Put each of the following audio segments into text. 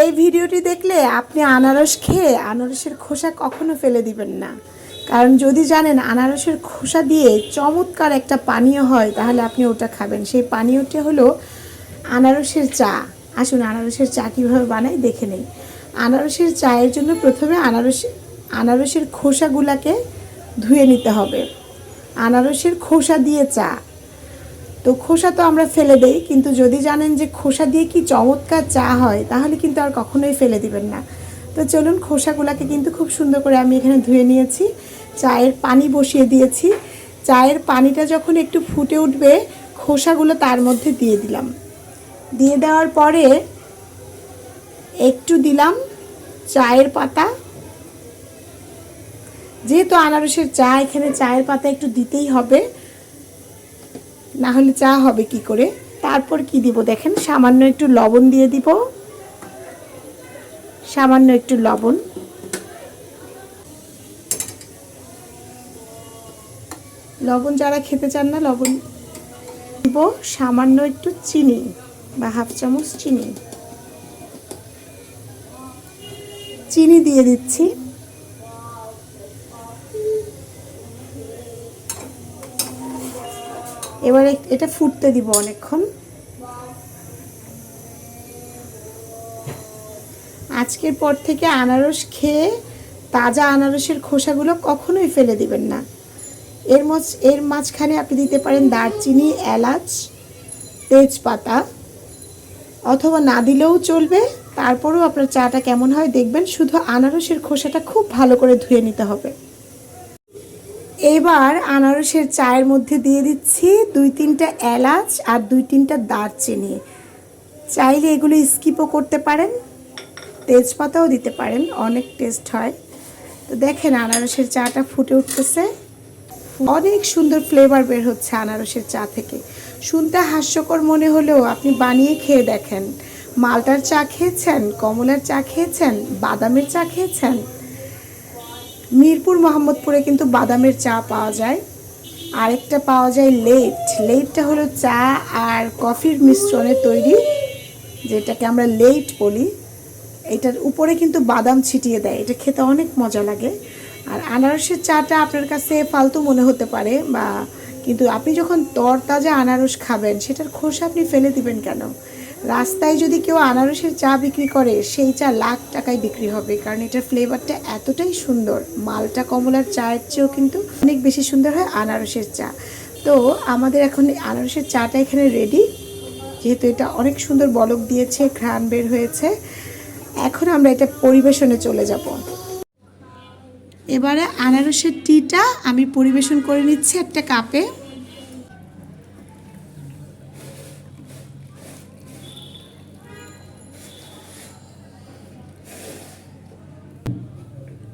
এই ভিডিওটি দেখলে আপনি আনারস খেয়ে আনারসের খোসা কখনো ফেলে দিবেন না, কারণ যদি জানেন আনারসের খোসা দিয়ে চমৎকার একটা পানীয় হয় তাহলে আপনি ওটা খাবেন। সেই পানীয়টি হলো আনারসের চা। আসুন আনারসের চা কীভাবে বানাই দেখে নেই। আনারসের চায়ের জন্য প্রথমে আনারসের খোসাগুলোকে ধুয়ে নিতে হবে। আনারসের খোসা দিয়ে চা, তো খোসা তো আমরা ফেলে দেই, কিন্তু যদি জানেন যে খোসা দিয়ে কি চমৎকার চা হয় তাহলে কিন্তু আর কখনোই ফেলে দিবেন না। তো চলুন, খোসাগুলোকে কিন্তু খুব সুন্দর করে আমি এখানে ধুয়ে নিয়েছি। চায়ের পানি বসিয়ে দিয়েছি। চায়ের পানিটা যখন একটু ফুটে উঠবে খোসাগুলো তার মধ্যে দিয়ে দিলাম। দিয়ে দেওয়ার পরে একটু দিলাম চায়ের পাতা। যেহেতু আনারসের চা, এখানে চায়ের পাতা একটু দিতেই হবে, না হলে চা হবে কি করে। তারপর কি দিব দেখেন, সামান্য একটু লবণ দিয়ে দিব, সামান্য একটু লবণ। লবণ যারা খেতে চান না লবণ দিব। সামান্য একটু চিনি বা হাফ চামচ চিনি দিয়ে দিচ্ছি। এবারে এটা ফুটতে দিব অনেকক্ষণ। আজকের পর থেকে আনারস খেয়ে তাজা আনারসের খোসাগুলো কখনোই ফেলে দিবেন না। এর মাঝখানে আপনি দিতে পারেন দারচিনি, এলাচ, তেজপাতা, অথবা না দিলেও চলবে। তারপরেও আপনার চাটা কেমন হয় দেখবেন। শুধু আনারসের খোসাটা খুব ভালো করে ধুয়ে নিতে হবে। এবার আনারসের চায়ের মধ্যে দিয়ে দিচ্ছি 2-3টা এলাচ আর 2-3টা দারচিনি। চাইলে এগুলো স্কিপও করতে পারেন, তেজপাতাও দিতে পারেন, অনেক টেস্ট হয়। তো দেখেন আনারসের চাটা ফুটে উঠতেছে, অনেক সুন্দর ফ্লেভার বের হচ্ছে আনারসের চা থেকে। শুনতে হাস্যকর মনে হলেও আপনি বানিয়ে খেয়ে দেখেন। মালটার চা খেয়েছেন, কমলার চা খেয়েছেন, বাদামের চা খেয়েছেন। মিরপুর মোহাম্মদপুরে কিন্তু বাদামের চা পাওয়া যায়। আরেকটা পাওয়া যায় লেটটা হলো চা আর কফির মিশ্রণে তৈরি, যেটাকে আমরা লেট বলি। এটার উপরে কিন্তু বাদাম ছিটিয়ে দেয়, এটা খেতে অনেক মজা লাগে। আর আনারসের চাটা আপনার কাছে ফালতু মনে হতে পারে, কিন্তু আপনি যখন তরতাজা আনারস খাবেন সেটার খোসা আপনি ফেলে দিবেন কেন? রাস্তায় যদি কেউ আনারসের চা বিক্রি করে সেই চা লাখ টাকায় বিক্রি হবে, কারণ এটার ফ্লেভারটা এতটাই সুন্দর। মালটা কমলার চায়ের চেয়েও কিন্তু অনেক বেশি সুন্দর হয় আনারসের চা। তো আমাদের এখন আনারসের চাটা এখানে রেডি। যেহেতু এটা অনেক সুন্দর বলক দিয়েছে, ঘ্রাণ বের হয়েছে, এখন আমরা এটা পরিবেশনে চলে যাব। এবারে আনারসের টিটা আমি পরিবেশন করে নিচ্ছি একটা কাপে।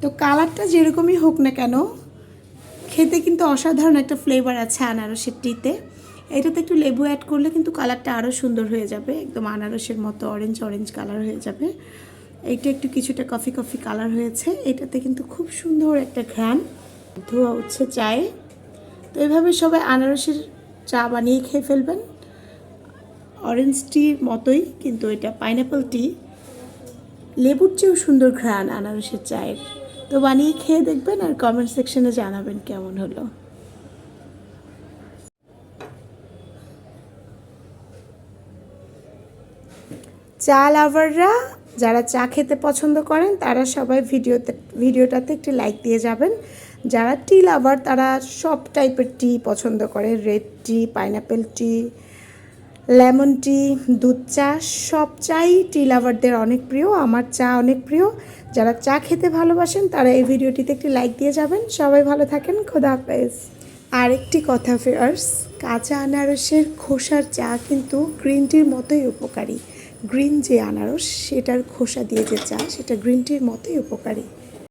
তো কালারটা যেরকমই হোক না কেন, খেতে কিন্তু অসাধারণ একটা ফ্লেভার আছে আনারসের টিতে। এটাতে একটু লেবু অ্যাড করলে কিন্তু কালারটা আরও সুন্দর হয়ে যাবে, একদম আনারসের মতো অরেঞ্জ কালার হয়ে যাবে। এইটা একটু কিছুটা কফি কালার হয়েছে। এটাতে কিন্তু খুব সুন্দর একটা ঘ্রাণ ধোয়া উঠছে চায়ে। তো এইভাবে সবাই আনারসের চা বানিয়ে খেয়ে ফেলবেন। অরেঞ্জ টির মতোই, কিন্তু এটা পাইনাপেল টি। লেবুর চেয়েও সুন্দর ঘ্রাণ আনারসের চায়ের। তো বানিয়ে খেয়ে দেখবেন আর কমেন্ট সেকশনে জানাবেন কেমন হলো। চা লাভাররা যারা চা খেতে পছন্দ করেন তারা সবাই ভিডিওটাতে একটি লাইক দিয়ে যাবেন। যারা টি লাভার তারা সব টাইপের টি পছন্দ করে, রেড টি, পাইনাপেল টি, লেমন টি, দুধ চা, সব চাই টি লাভারদের অনেক প্রিয়। আমার চা অনেক প্রিয়। যারা চা খেতে ভালোবাসেন তারা এই ভিডিওটিতে একটি লাইক দিয়ে যাবেন। সবাই ভালো থাকেন, খোদা হাফেজ। আরেকটি কথা ফিয়ার্স, কাঁচা আনারসের খোসার চা কিন্তু গ্রিন টির মতোই উপকারী। গ্রিন যে আনারস সেটার খোসা দিয়ে যে চা, সেটা গ্রিন টির মতোই উপকারী।